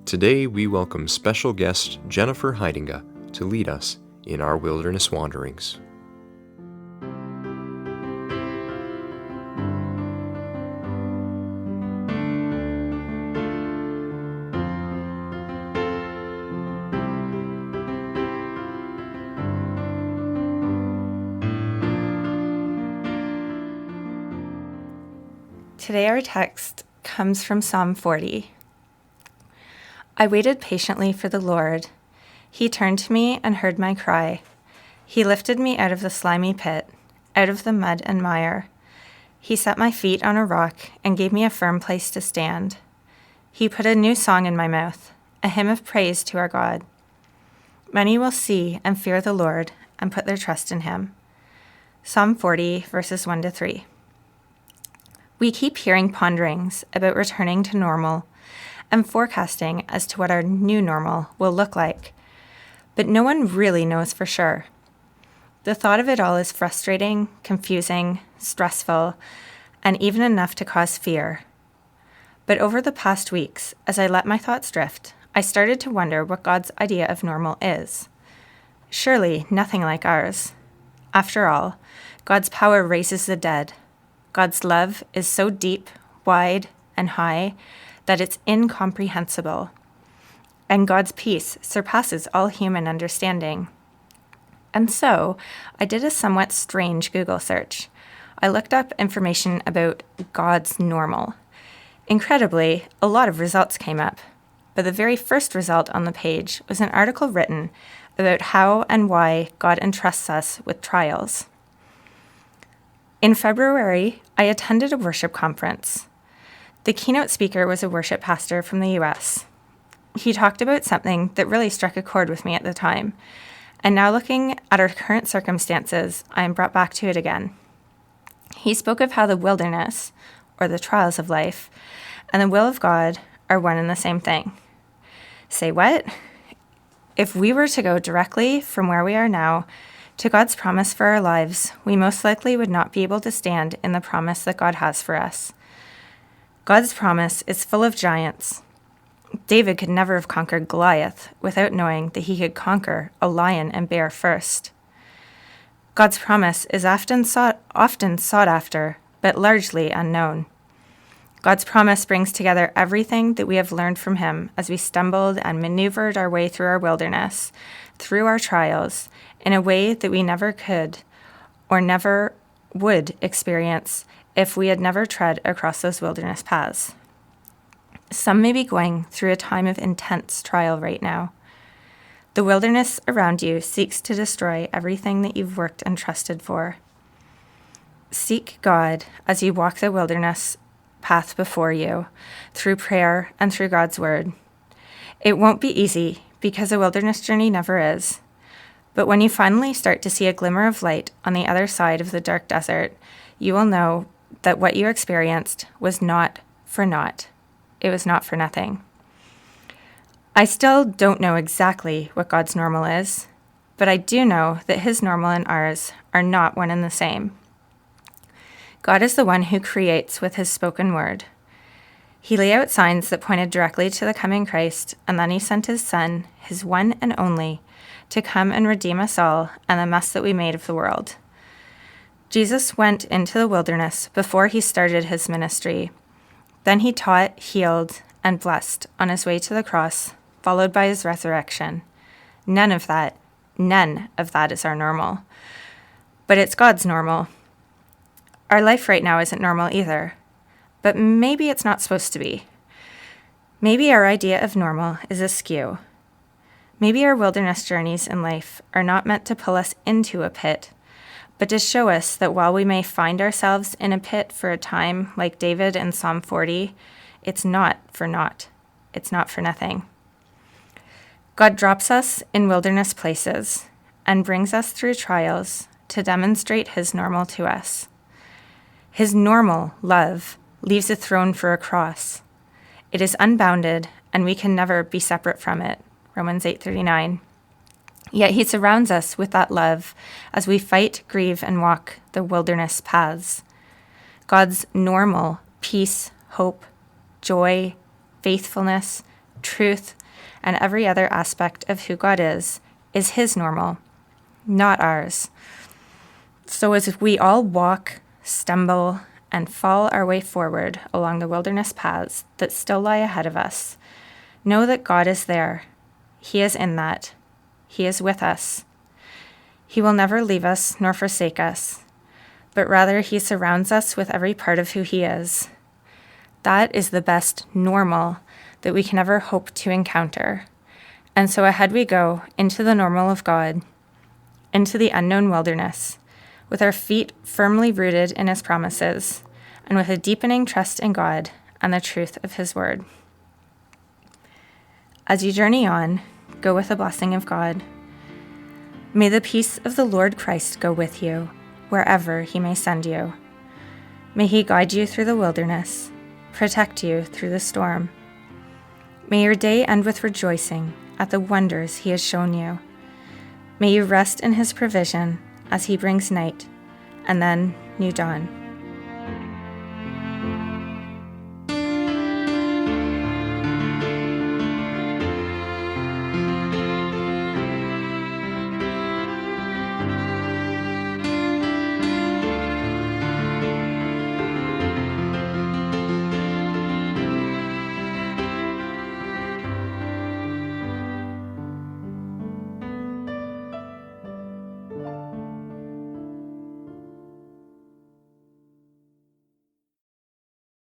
Today we welcome special guest Jennifer Heidinga to lead us in our wilderness wanderings. Today our text comes from Psalm 40. I waited patiently for the Lord. He turned to me and heard my cry. He lifted me out of the slimy pit, out of the mud and mire. He set my feet on a rock and gave me a firm place to stand. He put a new song in my mouth, a hymn of praise to our God. Many will see and fear the Lord and put their trust in him. Psalm 40, verses 1-3. We keep hearing ponderings about returning to normal and forecasting as to what our new normal will look like, but no one really knows for sure. The thought of it all is frustrating, confusing, stressful, and even enough to cause fear. But over the past weeks, as I let my thoughts drift, I started to wonder what God's idea of normal is. Surely nothing like ours. After all, God's power raises the dead. God's love is so deep, wide, and high that it's incomprehensible. And God's peace surpasses all human understanding. And so, I did a somewhat strange Google search. I looked up information about God's normal. Incredibly, a lot of results came up. But the very first result on the page was an article written about how and why God entrusts us with trials. In February, I attended a worship conference. The keynote speaker was a worship pastor from the US. He talked about something that really struck a chord with me at the time, and now looking at our current circumstances, I am brought back to it again. He spoke of how the wilderness, or the trials of life, and the will of God are one and the same thing. Say what? If we were to go directly from where we are now to God's promise for our lives, we most likely would not be able to stand in the promise that God has for us. God's promise is full of giants. David could never have conquered Goliath without knowing that he could conquer a lion and bear first. God's promise is often sought after, but largely unknown. God's promise brings together everything that we have learned from him as we stumbled and maneuvered our way through our wilderness, through our trials, in a way that we never could or never would experience if we had never tread across those wilderness paths. Some may be going through a time of intense trial right now. The wilderness around you seeks to destroy everything that you've worked and trusted for. Seek God as you walk the wilderness path before you, through prayer and through God's word. It won't be easy because a wilderness journey never is. But when you finally start to see a glimmer of light on the other side of the dark desert, you will know that what you experienced was not for naught. It was not for nothing. I still don't know exactly what God's normal is, but I do know that his normal and ours are not one and the same. God is the one who creates with his spoken word. He laid out signs that pointed directly to the coming Christ, and then he sent his Son, his one and only, to come and redeem us all and the mess that we made of the world. Jesus went into the wilderness before he started his ministry. Then he taught, healed, and blessed on his way to the cross, followed by his resurrection. None of that is our normal. But it's God's normal. Our life right now isn't normal either, but maybe it's not supposed to be. Maybe our idea of normal is askew. Maybe our wilderness journeys in life are not meant to pull us into a pit, but to show us that while we may find ourselves in a pit for a time, like David in Psalm 40, it's not for naught. It's not for nothing. God drops us in wilderness places and brings us through trials to demonstrate his normal to us. His normal love leaves a throne for a cross. It is unbounded, and we can never be separate from it. Romans 8:39. Yet he surrounds us with that love as we fight, grieve, and walk the wilderness paths. God's normal peace, hope, joy, faithfulness, truth, and every other aspect of who God is His normal, not ours. So as we all walk, stumble, and fall our way forward along the wilderness paths that still lie ahead of us, know that God is there. He is in that. He is with us. He will never leave us nor forsake us, but rather He surrounds us with every part of who He is. That is the best normal that we can ever hope to encounter. And so ahead we go into the normal of God, into the unknown wilderness, with our feet firmly rooted in His promises, and with a deepening trust in God and the truth of His word. As you journey on, go with the blessing of God. May the peace of the Lord Christ go with you, wherever He may send you. May He guide you through the wilderness, protect you through the storm. May your day end with rejoicing at the wonders He has shown you. May you rest in His provision as He brings night, and then new dawn.